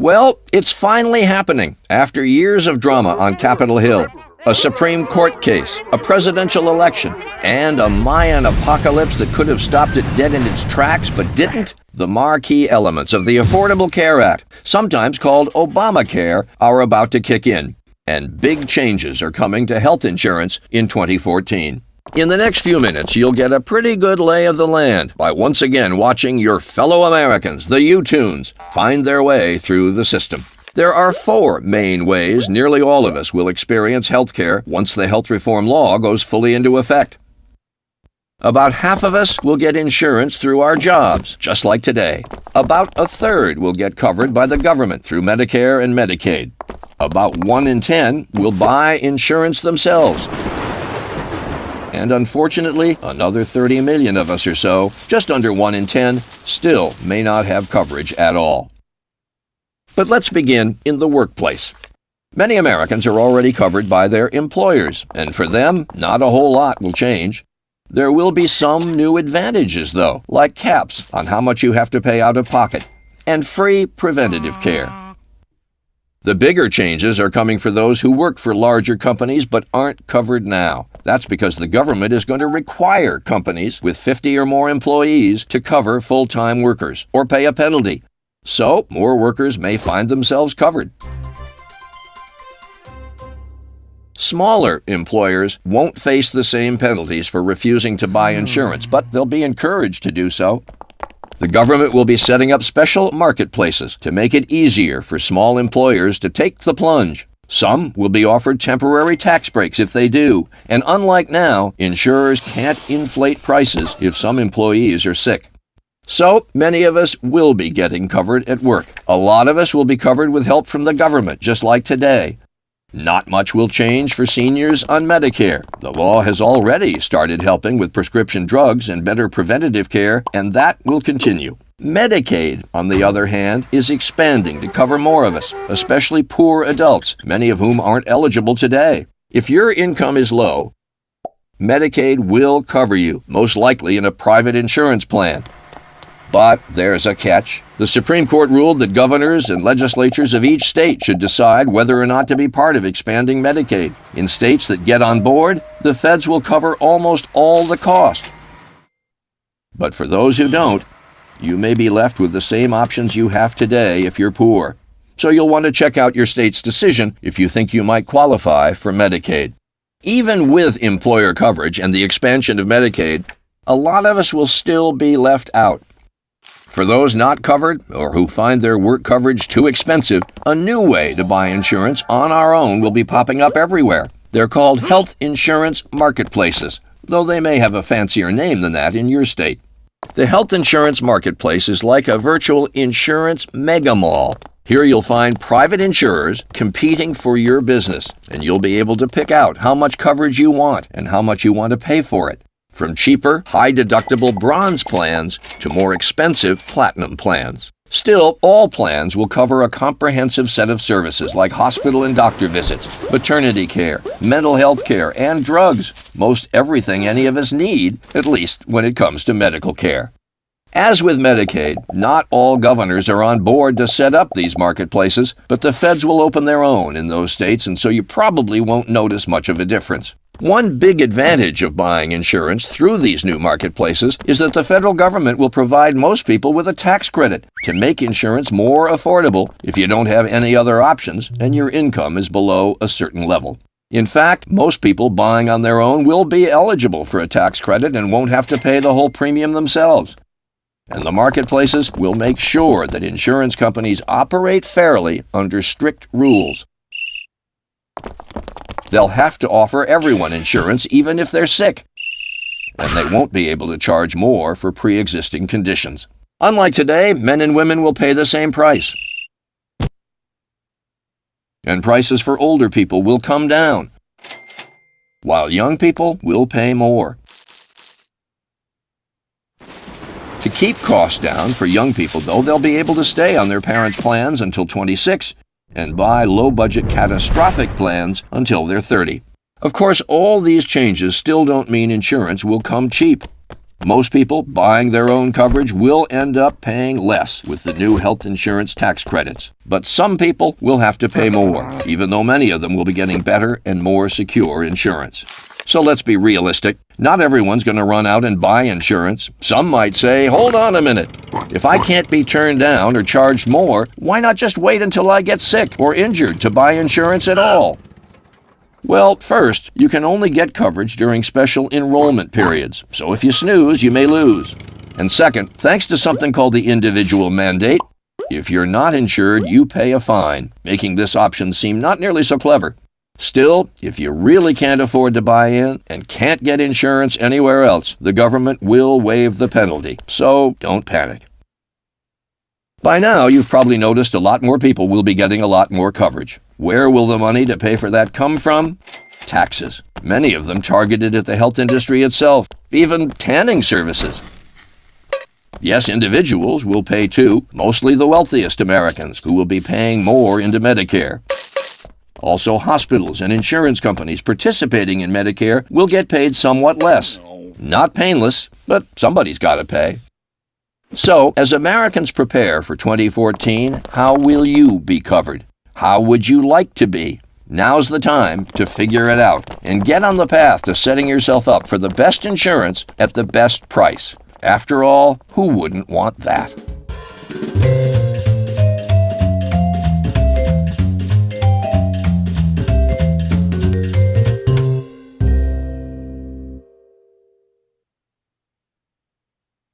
Well, it's finally happening after years of drama on Capitol Hill. A Supreme Court case, a presidential election, and a Mayan apocalypse that could have stopped it dead in its tracks but didn't. The marquee elements of the Affordable Care Act, sometimes called Obamacare, are about to kick in. And big changes are coming to health insurance in 2014. In the next few minutes, you'll get a pretty good lay of the land by once again watching your fellow Americans, the youtoons, find their way through the system. There are 4 main ways nearly all of us will experience health care once the health reform law goes fully into effect. About half of us will get insurance through our jobs, just like today. About a third will get covered by the government through Medicare and Medicaid. About 1 in 10 will buy insurance themselves. And unfortunately, another 30 million of us or so, just under 1 in 10, still may not have coverage at all. But let's begin in the workplace. Many Americans are already covered by their employers, and for them, not a whole lot will change. There will be some new advantages, though, like caps on how much you have to pay out of pocket, and free preventative care. The bigger changes are coming for those who work for larger companies but aren't covered now. That's because the government is going to require companies with 50 or more employees to cover full-time workers or pay a penalty. So, more workers may find themselves covered. Smaller employers won't face the same penalties for refusing to buy insurance, but they'll be encouraged to do so. The government will be setting up special marketplaces to make it easier for small employers to take the plunge. Some will be offered temporary tax breaks if they do, and unlike now, insurers can't inflate prices if some employees are sick. So, many of us will be getting covered at work. A lot of us will be covered with help from the government, just like today. Not much will change for seniors on Medicare. The law has already started helping with prescription drugs and better preventative care, and that will continue. Medicaid, on the other hand, is expanding to cover more of us, especially poor adults, many of whom aren't eligible today. If your income is low, Medicaid will cover you, most likely in a private insurance plan. But there's a catch. The Supreme Court ruled that governors and legislatures of each state should decide whether or not to be part of expanding Medicaid. In states that get on board, the feds will cover almost all the cost. But for those who don't, you may be left with the same options you have today if you're poor. So you'll want to check out your state's decision if you think you might qualify for Medicaid. Even with employer coverage and the expansion of Medicaid, a lot of us will still be left out. For those not covered or who find their work coverage too expensive, a new way to buy insurance on our own will be popping up everywhere. They're called health insurance marketplaces, though they may have a fancier name than that in your state. The health insurance marketplace is like a virtual insurance mega mall. Here you'll find private insurers competing for your business, and you'll be able to pick out how much coverage you want and how much you want to pay for it. From cheaper, high-deductible bronze plans to more expensive platinum plans. Still, all plans will cover a comprehensive set of services like hospital and doctor visits, maternity care, mental health care, and drugs. Most everything any of us need, at least when it comes to medical care. As with Medicaid, not all governors are on board to set up these marketplaces, but the feds will open their own in those states, and so you probably won't notice much of a difference. One big advantage of buying insurance through these new marketplaces is that the federal government will provide most people with a tax credit to make insurance more affordable if you don't have any other options and your income is below a certain level. In fact, most people buying on their own will be eligible for a tax credit and won't have to pay the whole premium themselves. And the marketplaces will make sure that insurance companies operate fairly under strict rules. They'll have to offer everyone insurance even if they're sick, and they won't be able to charge more for pre-existing conditions. Unlike today, men and women will pay the same price. And prices for older people will come down, while young people will pay more. To keep costs down for young people, though, they'll be able to stay on their parents' plans until 26 and buy low-budget catastrophic plans until they're 30. Of course, all these changes still don't mean insurance will come cheap. Most people buying their own coverage will end up paying less with the new health insurance tax credits. But some people will have to pay more, even though many of them will be getting better and more secure insurance. So let's be realistic. Not everyone's going to run out and buy insurance. Some might say, hold on a minute. If I can't be turned down or charged more, why not just wait until I get sick or injured to buy insurance at all? Well, first, you can only get coverage during special enrollment periods, so if you snooze, you may lose. And second, thanks to something called the individual mandate, if you're not insured, you pay a fine, making this option seem not nearly so clever. Still, if you really can't afford to buy in and can't get insurance anywhere else, the government will waive the penalty, so don't panic. By now, you've probably noticed a lot more people will be getting a lot more coverage. Where will the money to pay for that come from? Taxes. Many of them targeted at the health industry itself, even tanning services. Yes, individuals will pay too, mostly the wealthiest Americans, who will be paying more into Medicare. Also, hospitals and insurance companies participating in Medicare will get paid somewhat less. Not painless, but somebody's got to pay. So, as Americans prepare for 2014, how will you be covered? How would you like to be? Now's the time to figure it out and get on the path to setting yourself up for the best insurance at the best price. After all, who wouldn't want that?